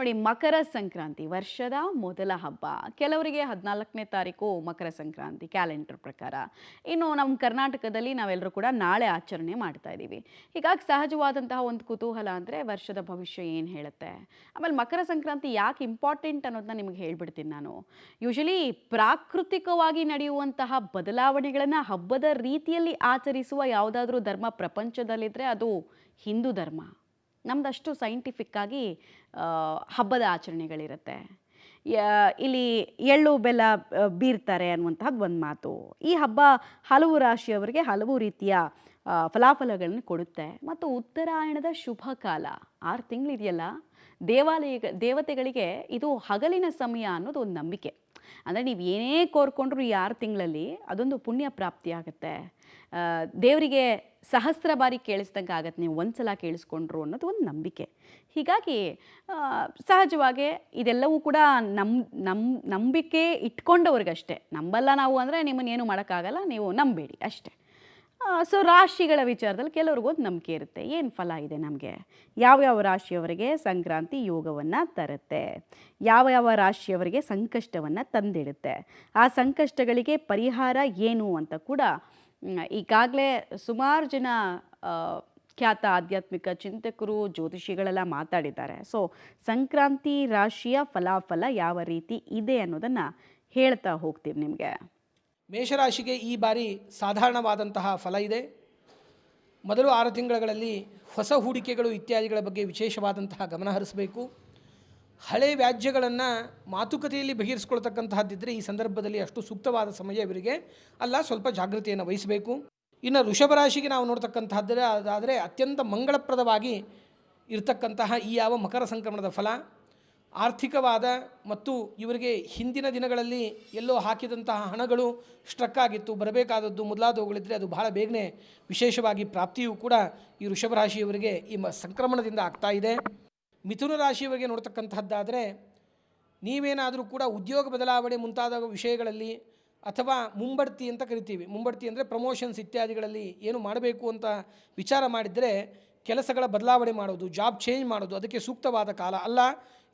ನೋಡಿ, ಮಕರ ಸಂಕ್ರಾಂತಿ ವರ್ಷದ ಮೊದಲ ಹಬ್ಬ. ಕೆಲವರಿಗೆ 14ನೇ ತಾರೀಕು ಮಕರ ಸಂಕ್ರಾಂತಿ ಕ್ಯಾಲೆಂಡರ್ ಪ್ರಕಾರ. ಇನ್ನು ನಮ್ಮ ಕರ್ನಾಟಕದಲ್ಲಿ ನಾವೆಲ್ಲರೂ ಕೂಡ ನಾಳೆ ಆಚರಣೆ ಮಾಡ್ತಾ ಇದ್ದೀವಿ. ಹೀಗಾಗಿ ಸಹಜವಾದಂತಹ ಒಂದು ಕುತೂಹಲ ಅಂದರೆ ವರ್ಷದ ಭವಿಷ್ಯ ಏನು ಹೇಳುತ್ತೆ. ಆಮೇಲೆ ಮಕರ ಸಂಕ್ರಾಂತಿ ಯಾಕೆ ಇಂಪಾರ್ಟೆಂಟ್ ಅನ್ನೋದನ್ನ ನಿಮಗೆ ಹೇಳ್ಬಿಡ್ತೀನಿ ನಾನು. ಯೂಶಲಿ ಪ್ರಾಕೃತಿಕವಾಗಿ ನಡೆಯುವಂತಹ ಬದಲಾವಣೆಗಳನ್ನು ಹಬ್ಬದ ರೀತಿಯಲ್ಲಿ ಆಚರಿಸುವ ಯಾವುದಾದ್ರೂ ಧರ್ಮ ಪ್ರಪಂಚದಲ್ಲಿದ್ದರೆ ಅದು ಹಿಂದೂ ಧರ್ಮ. ನಮ್ದಷ್ಟು ಸೈಂಟಿಫಿಕ್ ಆಗಿ ಹಬ್ಬದ ಆಚರಣೆಗಳಿರುತ್ತೆ. ಇಲ್ಲಿ ಎಳ್ಳು ಬೆಲ್ಲ ಬೀರ್ತಾರೆ ಅನ್ನುವಂಥದ್ದು ಒಂದು ಮಾತು. ಈ ಹಬ್ಬ ಹಲವು ರಾಶಿಯವರಿಗೆ ಹಲವು ರೀತಿಯ ಫಲಾಫಲಗಳನ್ನು ಕೊಡುತ್ತೆ. ಮತ್ತು ಉತ್ತರಾಯಣದ ಶುಭ ಕಾಲ 6 ತಿಂಗಳಿದೆಯಲ್ಲ, ದೇವತೆಗಳಿಗೆ ಇದು ಹಗಲಿನ ಸಮಯ ಅನ್ನೋದು ಒಂದು ನಂಬಿಕೆ. ಅಂದರೆ ನೀವು ಏನೇ ಕೋರ್ಕೊಂಡ್ರು ಈ 6 ತಿಂಗಳಲ್ಲಿ ಅದೊಂದು ಪುಣ್ಯ ಪ್ರಾಪ್ತಿ ಆಗುತ್ತೆ. ದೇವರಿಗೆ ಸಹಸ್ರ ಬಾರಿ ಕೇಳಿಸ್ದಂಗೆ ಆಗತ್ತೆ ನೀವು ಒಂದು ಸಲ ಕೇಳಿಸ್ಕೊಂಡ್ರು ಅನ್ನೋದು ಒಂದು ನಂಬಿಕೆ. ಹೀಗಾಗಿ ಸಹಜವಾಗಿ ಇದೆಲ್ಲವೂ ಕೂಡ ನಂಬಿಕೆ ಇಟ್ಕೊಂಡವ್ರಿಗಷ್ಟೇ. ನಂಬಲ್ಲ ನಾವು ಅಂದರೆ ನಿಮ್ಮನ್ನೇನು ಮಾಡೋಕ್ಕಾಗಲ್ಲ, ನೀವು ನಂಬೇಡಿ ಅಷ್ಟೇ. ಸೊ ರಾಶಿಗಳ ವಿಚಾರದಲ್ಲಿ ಕೆಲವ್ರಿಗೊಂದು ನಂಬಿಕೆ ಇರುತ್ತೆ. ಏನು ಫಲ ಇದೆ ನಮಗೆ, ಯಾವ್ಯಾವ ರಾಶಿಯವರಿಗೆ ಸಂಕ್ರಾಂತಿ ಯೋಗವನ್ನು ತರುತ್ತೆ, ಯಾವ ರಾಶಿಯವರಿಗೆ ಸಂಕಷ್ಟವನ್ನು ತಂದಿಡುತ್ತೆ, ಆ ಸಂಕಷ್ಟಗಳಿಗೆ ಪರಿಹಾರ ಏನು ಅಂತ ಕೂಡ ಈಗಾಗಲೇ ಸುಮಾರು ಜನ ಖ್ಯಾತ ಆಧ್ಯಾತ್ಮಿಕ ಚಿಂತಕರು ಜ್ಯೋತಿಷಿಗಳೆಲ್ಲ ಮಾತಾಡಿದ್ದಾರೆ. ಸೊ ಸಂಕ್ರಾಂತಿ ರಾಶಿಯ ಫಲಾಫಲ ಯಾವ ರೀತಿ ಇದೆ ಅನ್ನೋದನ್ನು ಹೇಳ್ತಾ ಹೋಗ್ತೀವಿ ನಿಮಗೆ. ಮೇಷರಾಶಿಗೆ ಈ ಬಾರಿ ಸಾಧಾರಣವಾದಂತಹ ಫಲ ಇದೆ. ಮೊದಲು 6 ತಿಂಗಳಲ್ಲಿ ಹೊಸ ಹೂಡಿಕೆಗಳು ಇತ್ಯಾದಿಗಳ ಬಗ್ಗೆ ವಿಶೇಷವಾದಂತಹ ಗಮನ ಹರಿಸಬೇಕು. ಹಳೆ ವ್ಯಾಜ್ಯಗಳನ್ನು ಮಾತುಕತೆಯಲ್ಲಿ ಬಗೆಹರಿಸ್ಕೊಳ್ತಕ್ಕಂತಹದ್ದಿದ್ದರೆ ಈ ಸಂದರ್ಭದಲ್ಲಿ ಅಷ್ಟು ಸೂಕ್ತವಾದ ಸಮಯ ಇವರಿಗೆ ಅಲ್ಲ, ಸ್ವಲ್ಪ ಜಾಗೃತಿಯನ್ನು ವಹಿಸಬೇಕು. ಇನ್ನು ವೃಷಭ ರಾಶಿಗೆ ನಾವು ನೋಡ್ತಕ್ಕಂತಹದ್ದರೆ ಅದಾದರೆ ಅತ್ಯಂತ ಮಂಗಳಪ್ರದವಾಗಿ ಇರತಕ್ಕಂತಹ ಈ ಯಾವ ಮಕರ ಸಂಕ್ರಮಣದ ಫಲ ಆರ್ಥಿಕವಾದ ಮತ್ತು ಇವರಿಗೆ ಹಿಂದಿನ ದಿನಗಳಲ್ಲಿ ಎಲ್ಲೋ ಹಾಕಿದಂತಹ ಹಣಗಳು ಸ್ಟ್ರಕ್ ಆಗಿತ್ತು, ಬರಬೇಕಾದದ್ದು ಮೊದಲಾದವುಗಳಿದ್ದರೆ ಅದು ಬಹಳ ಬೇಗನೆ ವಿಶೇಷವಾಗಿ ಪ್ರಾಪ್ತಿಯೂ ಕೂಡ ಈ ವೃಷಭ ರಾಶಿಯವರಿಗೆ ಈ ಸಂಕ್ರಮಣದಿಂದ ಆಗ್ತಾ ಇದೆ. ಮಿಥುನ ರಾಶಿಯವರಿಗೆ ನೋಡ್ತಕ್ಕಂತಹದ್ದಾದರೆ ನೀವೇನಾದರೂ ಕೂಡ ಉದ್ಯೋಗ ಬದಲಾವಣೆ ಮುಂತಾದ ವಿಷಯಗಳಲ್ಲಿ ಅಥವಾ ಮುಂಬಡ್ತಿ ಅಂತ ಕರಿತೀವಿ, ಮುಂಬಡ್ತಿ ಅಂದರೆ ಪ್ರಮೋಷನ್ಸ್ ಇತ್ಯಾದಿಗಳಲ್ಲಿ ಏನು ಮಾಡಬೇಕು ಅಂತ ವಿಚಾರ ಮಾಡಿದರೆ ಕೆಲಸಗಳ ಬದಲಾವಣೆ ಮಾಡೋದು, ಜಾಬ್ ಚೇಂಜ್ ಮಾಡೋದು ಅದಕ್ಕೆ ಸೂಕ್ತವಾದ ಕಾಲ ಅಲ್ಲ.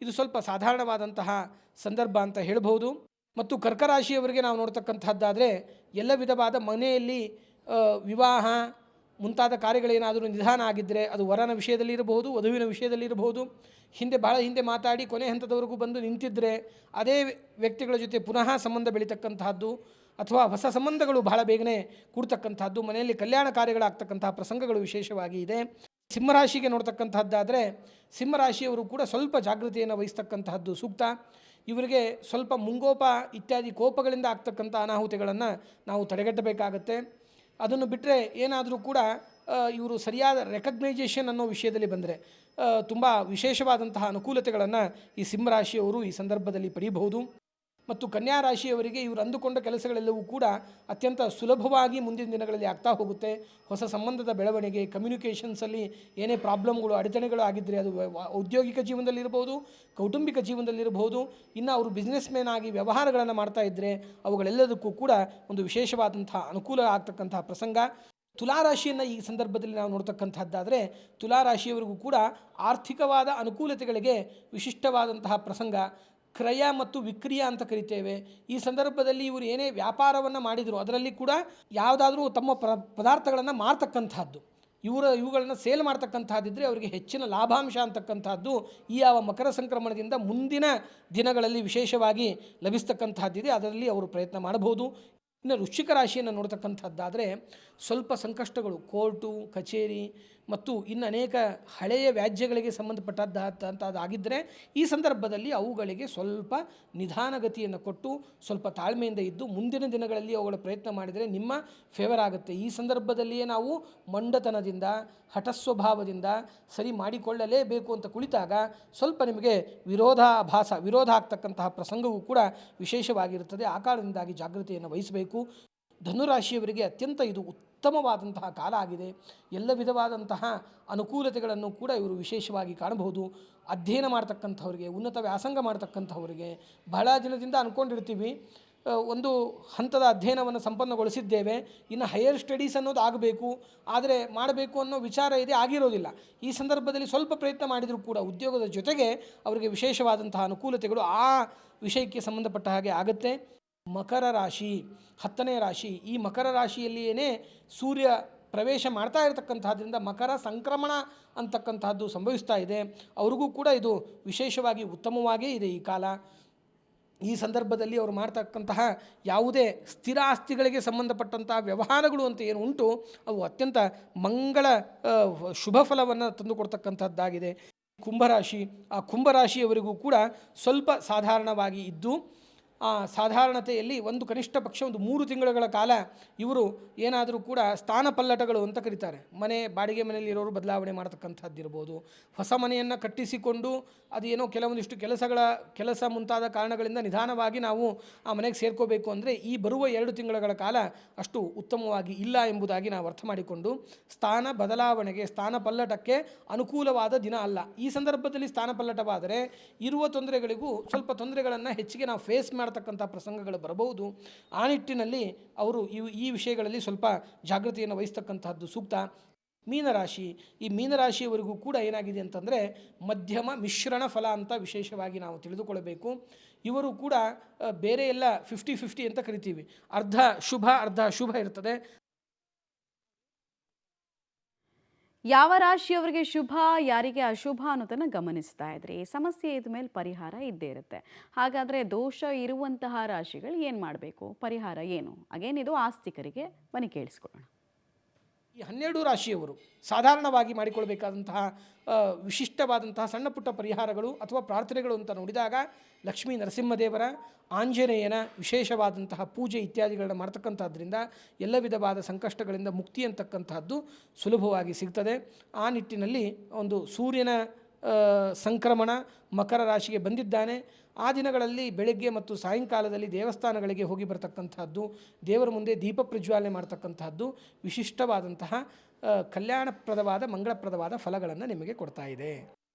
ಇದು ಸ್ವಲ್ಪ ಸಾಧಾರಣವಾದಂತಹ ಸಂದರ್ಭ ಅಂತ ಹೇಳ್ಬೋದು. ಮತ್ತು ಕರ್ಕರಾಶಿಯವರಿಗೆ ನಾವು ನೋಡ್ತಕ್ಕಂಥದ್ದಾದರೆ ಎಲ್ಲ ವಿಧವಾದ ಮನೆಯಲ್ಲಿ ವಿವಾಹ ಮುಂತಾದ ಕಾರ್ಯಗಳೇನಾದರೂ ನಿಧಾನ ಆಗಿದ್ದರೆ ಅದು ವರನ ವಿಷಯದಲ್ಲಿ ಇರಬಹುದು, ವಧುವಿನ ವಿಷಯದಲ್ಲಿ ಇರಬಹುದು. ಬಹಳ ಹಿಂದೆ ಮಾತಾಡಿ ಕೊನೆ ಹಂತದವರೆಗೂ ಬಂದು ನಿಂತಿದ್ದರೆ ಅದೇ ವ್ಯಕ್ತಿಗಳ ಜೊತೆ ಪುನಃ ಸಂಬಂಧ ಬೆಳೀತಕ್ಕಂತಹದ್ದು ಅಥವಾ ಹೊಸ ಸಂಬಂಧಗಳು ಬಹಳ ಬೇಗನೆ ಕೂಡ್ತಕ್ಕಂಥದ್ದು, ಮನೆಯಲ್ಲಿ ಕಲ್ಯಾಣ ಕಾರ್ಯಗಳಾಗ್ತಕ್ಕಂತಹ ಪ್ರಸಂಗಗಳು ವಿಶೇಷವಾಗಿ ಇದೆ. ಸಿಂಹರಾಶಿಗೆ ನೋಡ್ತಕ್ಕಂಥದ್ದಾದರೆ ಸಿಂಹರಾಶಿಯವರು ಕೂಡ ಸ್ವಲ್ಪ ಜಾಗೃತಿಯನ್ನು ವಹಿಸ್ತಕ್ಕಂತಹದ್ದು ಸೂಕ್ತ. ಇವರಿಗೆ ಸ್ವಲ್ಪ ಮುಂಗೋಪ ಇತ್ಯಾದಿ ಕೋಪಗಳಿಂದ ಆಗ್ತಕ್ಕಂಥ ಅನಾಹುತಿಗಳನ್ನು ನಾವು ತಡೆಗಟ್ಟಬೇಕಾಗತ್ತೆ. ಅದನ್ನು ಬಿಟ್ಟರೆ ಏನಾದರೂ ಕೂಡ ಇವರು ಸರಿಯಾದ ರೆಕಗ್ನೈಜೇಷನ್ ಅನ್ನೋ ವಿಷಯದಲ್ಲಿ ಬಂದರೆ ತುಂಬ ವಿಶೇಷವಾದಂತಹ ಅನುಕೂಲತೆಗಳನ್ನು ಈ ಸಿಂಹರಾಶಿಯವರು ಈ ಸಂದರ್ಭದಲ್ಲಿ ಪಡೆಯಬಹುದು. ಮತ್ತು ಕನ್ಯಾ ರಾಶಿಯವರಿಗೆ ಇವರು ಅಂದುಕೊಂಡ ಕೆಲಸಗಳೆಲ್ಲವೂ ಕೂಡ ಅತ್ಯಂತ ಸುಲಭವಾಗಿ ಮುಂದಿನ ದಿನಗಳಲ್ಲಿ ಆಗ್ತಾ ಹೋಗುತ್ತೆ. ಹೊಸ ಸಂಬಂಧದ ಬೆಳವಣಿಗೆ, ಕಮ್ಯುನಿಕೇಷನ್ಸಲ್ಲಿ ಏನೇ ಪ್ರಾಬ್ಲಮ್ಗಳು ಅಡೆತಡೆಗಳು ಆಗಿದ್ದರೆ ಅದು ಔದ್ಯೋಗಿಕ ಜೀವನದಲ್ಲಿರ್ಬೋದು, ಕೌಟುಂಬಿಕ ಜೀವನದಲ್ಲಿರಬಹುದು. ಇನ್ನು ಅವರು ಬಿಸ್ನೆಸ್ ಮ್ಯಾನ್ ಆಗಿ ವ್ಯವಹಾರಗಳನ್ನು ಮಾಡ್ತಾ ಇದ್ದರೆ ಅವುಗಳೆಲ್ಲದಕ್ಕೂ ಕೂಡ ಒಂದು ವಿಶೇಷವಾದಂತಹ ಅನುಕೂಲ ಆಗ್ತಕ್ಕಂತಹ ಪ್ರಸಂಗ. ತುಲಾರಾಶಿಯನ್ನು ಈ ಸಂದರ್ಭದಲ್ಲಿ ನಾವು ನೋಡ್ತಕ್ಕಂಥದ್ದಾದರೆ ತುಲಾರಾಶಿಯವರಿಗೂ ಕೂಡ ಆರ್ಥಿಕವಾದ ಅನುಕೂಲತೆಗಳಿಗೆ ವಿಶಿಷ್ಟವಾದಂತಹ ಪ್ರಸಂಗ. ಕ್ರಯ ಮತ್ತು ವಿಕ್ರಿಯ ಅಂತ ಕರಿತೇವೆ. ಈ ಸಂದರ್ಭದಲ್ಲಿ ಇವರು ಏನೇ ವ್ಯಾಪಾರವನ್ನು ಮಾಡಿದರು ಅದರಲ್ಲಿ ಕೂಡ ಯಾವುದಾದ್ರೂ ತಮ್ಮ ಪದಾರ್ಥಗಳನ್ನು ಮಾರ್ತಕ್ಕಂಥದ್ದು, ಇವುಗಳನ್ನು ಸೇಲ್ ಮಾಡ್ತಕ್ಕಂಥದ್ದಿದ್ದರೆ ಅವರಿಗೆ ಹೆಚ್ಚಿನ ಲಾಭಾಂಶ ಅಂತಕ್ಕಂಥದ್ದು ಈ ಯಾವ ಮಕರ ಸಂಕ್ರಮಣದಿಂದ ಮುಂದಿನ ದಿನಗಳಲ್ಲಿ ವಿಶೇಷವಾಗಿ ಲಭಿಸ್ತಕ್ಕಂಥದ್ದಿದೆ, ಅದರಲ್ಲಿ ಅವರು ಪ್ರಯತ್ನ ಮಾಡಬಹುದು. ಇನ್ನು ವೃಶ್ಚಿಕ ರಾಶಿಯನ್ನು ನೋಡ್ತಕ್ಕಂಥದ್ದಾದರೆ ಸ್ವಲ್ಪ ಸಂಕಷ್ಟಗಳು, ಕೋರ್ಟು ಕಚೇರಿ ಮತ್ತು ಇನ್ನು ಅನೇಕ ಹಳೆಯ ವ್ಯಾಜ್ಯಗಳಿಗೆ ಸಂಬಂಧಪಟ್ಟದ್ದಾಗಿದ್ದರೆ ಈ ಸಂದರ್ಭದಲ್ಲಿ ಅವುಗಳಿಗೆ ಸ್ವಲ್ಪ ನಿಧಾನಗತಿಯನ್ನು ಕೊಟ್ಟು ಸ್ವಲ್ಪ ತಾಳ್ಮೆಯಿಂದ ಇದ್ದು ಮುಂದಿನ ದಿನಗಳಲ್ಲಿ ಅವುಗಳ ಪ್ರಯತ್ನ ಮಾಡಿದರೆ ನಿಮ್ಮ ಫೇವರ್ ಆಗುತ್ತೆ. ಈ ಸಂದರ್ಭದಲ್ಲಿಯೇ ನಾವು ಮಂಡತನದಿಂದ ಹಠಸ್ವಭಾವದಿಂದ ಸರಿ ಮಾಡಿಕೊಳ್ಳಲೇಬೇಕು ಅಂತ ಕುಳಿತಾಗ ಸ್ವಲ್ಪ ನಿಮಗೆ ವಿರೋಧ ಆಗ್ತಕ್ಕಂತಹ ಪ್ರಸಂಗವೂ ಕೂಡ ವಿಶೇಷವಾಗಿರುತ್ತದೆ. ಆ ಕಾರಣದಿಂದಾಗಿ ಜಾಗೃತಿಯನ್ನು ವಹಿಸಬೇಕು. ಧನುರಾಶಿಯವರಿಗೆ ಅತ್ಯಂತ ಇದು ಉತ್ತಮವಾದಂತಹ ಕಾಲ ಆಗಿದೆ. ಎಲ್ಲ ವಿಧವಾದಂತಹ ಅನುಕೂಲತೆಗಳನ್ನು ಕೂಡ ಇವರು ವಿಶೇಷವಾಗಿ ಕಾಣಬಹುದು. ಅಧ್ಯಯನ ಮಾಡ್ತಕ್ಕಂಥವ್ರಿಗೆ, ಉನ್ನತ ವ್ಯಾಸಂಗ ಮಾಡ್ತಕ್ಕಂಥವ್ರಿಗೆ ಬಹಳ ದಿನದಿಂದ ಅಂದ್ಕೊಂಡಿರ್ತೀವಿ ಒಂದು ಹಂತದ ಅಧ್ಯಯನವನ್ನು ಸಂಪನ್ನಗೊಳಿಸಿದ್ದೇವೆ, ಇನ್ನು ಹೈಯರ್ ಸ್ಟಡೀಸ್ ಅನ್ನೋದು ಆಗಬೇಕು, ಆದರೆ ಮಾಡಬೇಕು ಅನ್ನೋ ವಿಚಾರ ಇದೆ, ಆಗಿರೋದಿಲ್ಲ. ಈ ಸಂದರ್ಭದಲ್ಲಿ ಸ್ವಲ್ಪ ಪ್ರಯತ್ನ ಮಾಡಿದರೂ ಕೂಡ ಉದ್ಯೋಗದ ಜೊತೆಗೆ ಅವರಿಗೆ ವಿಶೇಷವಾದಂತಹ ಅನುಕೂಲತೆಗಳು ಆ ವಿಷಯಕ್ಕೆ ಸಂಬಂಧಪಟ್ಟ ಹಾಗೆ ಆಗುತ್ತೆ. ಮಕರ ರಾಶಿ 10ನೇ ರಾಶಿ. ಈ ಮಕರ ರಾಶಿಯಲ್ಲಿಯೇ ಸೂರ್ಯ ಪ್ರವೇಶ ಮಾಡ್ತಾ ಇರತಕ್ಕಂಥದ್ರಿಂದ ಮಕರ ಸಂಕ್ರಮಣ ಅಂತಕ್ಕಂಥದ್ದು ಸಂಭವಿಸ್ತಾ ಇದೆ. ಅವ್ರಿಗೂ ಕೂಡ ಇದು ವಿಶೇಷವಾಗಿ ಉತ್ತಮವಾಗೇ ಇದೆ ಈ ಕಾಲ. ಈ ಸಂದರ್ಭದಲ್ಲಿ ಅವರು ಮಾಡ್ತಕ್ಕಂತಹ ಯಾವುದೇ ಸ್ಥಿರ ಆಸ್ತಿಗಳಿಗೆ ಸಂಬಂಧಪಟ್ಟಂತಹ ವ್ಯವಹಾರಗಳು ಅಂತ ಏನು ಉಂಟು ಅವು ಅತ್ಯಂತ ಮಂಗಳ ಶುಭ ಫಲವನ್ನು ತಂದುಕೊಡ್ತಕ್ಕಂಥದ್ದಾಗಿದೆ. ಕುಂಭರಾಶಿ, ಆ ಕುಂಭರಾಶಿಯವರಿಗೂ ಕೂಡ ಸ್ವಲ್ಪ ಸಾಧಾರಣವಾಗಿ ಇದ್ದು, ಆ ಸಾಧಾರಣತೆಯಲ್ಲಿ ಒಂದು ಕನಿಷ್ಠ ಪಕ್ಷ ಒಂದು 3 ತಿಂಗಳುಗಳ ಕಾಲ ಇವರು ಏನಾದರೂ ಕೂಡ ಸ್ಥಾನ ಪಲ್ಲಟಗಳು ಅಂತ ಕರೀತಾರೆ. ಮನೆ ಬಾಡಿಗೆ ಮನೆಯಲ್ಲಿ ಇರೋರು ಬದಲಾವಣೆ ಮಾಡ್ತಕ್ಕಂಥದ್ದಿರ್ಬೋದು, ಹೊಸ ಮನೆಯನ್ನು ಕಟ್ಟಿಸಿಕೊಂಡು ಅದೇನೋ ಕೆಲವೊಂದಿಷ್ಟು ಕೆಲಸ ಮುಂತಾದ ಕಾರಣಗಳಿಂದ ನಿಧಾನವಾಗಿ ನಾವು ಆ ಮನೆಗೆ ಸೇರ್ಕೋಬೇಕು ಅಂದರೆ ಈ ಬರುವ 2 ತಿಂಗಳುಗಳ ಕಾಲ ಅಷ್ಟು ಉತ್ತಮವಾಗಿ ಇಲ್ಲ ಎಂಬುದಾಗಿ ನಾವು ಅರ್ಥ ಮಾಡಿಕೊಂಡು ಸ್ಥಾನ ಬದಲಾವಣೆಗೆ, ಸ್ಥಾನ ಪಲ್ಲಟಕ್ಕೆ ಅನುಕೂಲವಾದ ದಿನ ಅಲ್ಲ. ಈ ಸಂದರ್ಭದಲ್ಲಿ ಸ್ಥಾನ ಪಲ್ಲಟವಾದರೆ ಇರುವ ತೊಂದರೆಗಳಿಗೂ ಸ್ವಲ್ಪ ತೊಂದರೆಗಳನ್ನು ಹೆಚ್ಚಿಗೆ ನಾವು ಫೇಸ್ ಮಾಡ್ತಕ್ಕಂಥ ಪ್ರಸಂಗಗಳು ಬರಬಹುದು. ಆ ನಿಟ್ಟಿನಲ್ಲಿ ಅವರು ಈ ವಿಷಯಗಳಲ್ಲಿ ಸ್ವಲ್ಪ ಜಾಗೃತಿಯನ್ನು ವಹಿಸ್ತಕ್ಕಂಥದ್ದು ಸೂಕ್ತ. ಮೀನರಾಶಿ, ಈ ಮೀನರಾಶಿಯವರಿಗೂ ಕೂಡ ಏನಾಗಿದೆ ಅಂತಂದರೆ ಮಧ್ಯಮ ಮಿಶ್ರಣ ಫಲ ಅಂತ ವಿಶೇಷವಾಗಿ ನಾವು ತಿಳಿದುಕೊಳ್ಳಬೇಕು. ಇವರು ಕೂಡ ಬೇರೆ ಎಲ್ಲ 50-50 ಅಂತ ಕರಿತೀವಿ, ಅರ್ಧ ಶುಭ ಅರ್ಧ ಅಶುಭ ಇರ್ತದೆ. ಯಾವ ರಾಶಿಯವರಿಗೆ ಶುಭ, ಯಾರಿಗೆ ಅಶುಭ ಅನ್ನೋದನ್ನು ಗಮನಿಸ್ತಾ ಇದ್ರಿ. ಸಮಸ್ಯೆ ಇದ್ದ ಮೇಲೆ ಪರಿಹಾರ ಇದ್ದೇ ಇರುತ್ತೆ. ಹಾಗಾದರೆ ದೋಷ ಇರುವಂತಹ ರಾಶಿಗಳು ಏನು ಮಾಡಬೇಕು, ಪರಿಹಾರ ಏನು? ಅಗೇನಿದು ಆಸ್ತಿಕರಿಗೆ ಬನ್ನಿ ಕೇಳಿಸ್ಕೊಳ್ಳೋಣ. ಈ 12 ರಾಶಿಯವರು ಸಾಧಾರಣವಾಗಿ ಮಾಡಿಕೊಳ್ಬೇಕಾದಂತಹ ವಿಶಿಷ್ಟವಾದಂತಹ ಸಣ್ಣ ಪುಟ್ಟ ಪರಿಹಾರಗಳು ಅಥವಾ ಪ್ರಾರ್ಥನೆಗಳು ಅಂತ ನೋಡಿದಾಗ ಲಕ್ಷ್ಮೀ ನರಸಿಂಹದೇವರ, ಆಂಜನೇಯನ ವಿಶೇಷವಾದಂತಹ ಪೂಜೆ ಇತ್ಯಾದಿಗಳನ್ನು ಮಾಡ್ತಕ್ಕಂಥದ್ರಿಂದ ಎಲ್ಲ ವಿಧವಾದ ಸಂಕಷ್ಟಗಳಿಂದ ಮುಕ್ತಿ ಅಂತಕ್ಕಂತಹದ್ದು ಸುಲಭವಾಗಿ ಸಿಗ್ತದೆ. ಆ ನಿಟ್ಟಿನಲ್ಲಿ ಒಂದು ಸೂರ್ಯನ ಸಂಕ್ರಮಣ ಮಕರ ರಾಶಿಗೆ ಬಂದಿದ್ದಾನೆ. ಆ ದಿನಗಳಲ್ಲಿ ಬೆಳಗ್ಗೆ ಮತ್ತು ಸಾಯಂಕಾಲದಲ್ಲಿ ದೇವಸ್ಥಾನಗಳಿಗೆ ಹೋಗಿ ಬರತಕ್ಕಂಥದ್ದು, ದೇವರ ಮುಂದೆ ದೀಪ ಪ್ರಜ್ವಾಲನೆ ಮಾಡ್ತಕ್ಕಂಥದ್ದು ವಿಶಿಷ್ಟವಾದಂತಹ ಕಲ್ಯಾಣಪ್ರದವಾದ ಮಂಗಳಪ್ರದವಾದ ಫಲಗಳನ್ನು ನಿಮಗೆ ಕೊಡ್ತಾ ಇದೆ.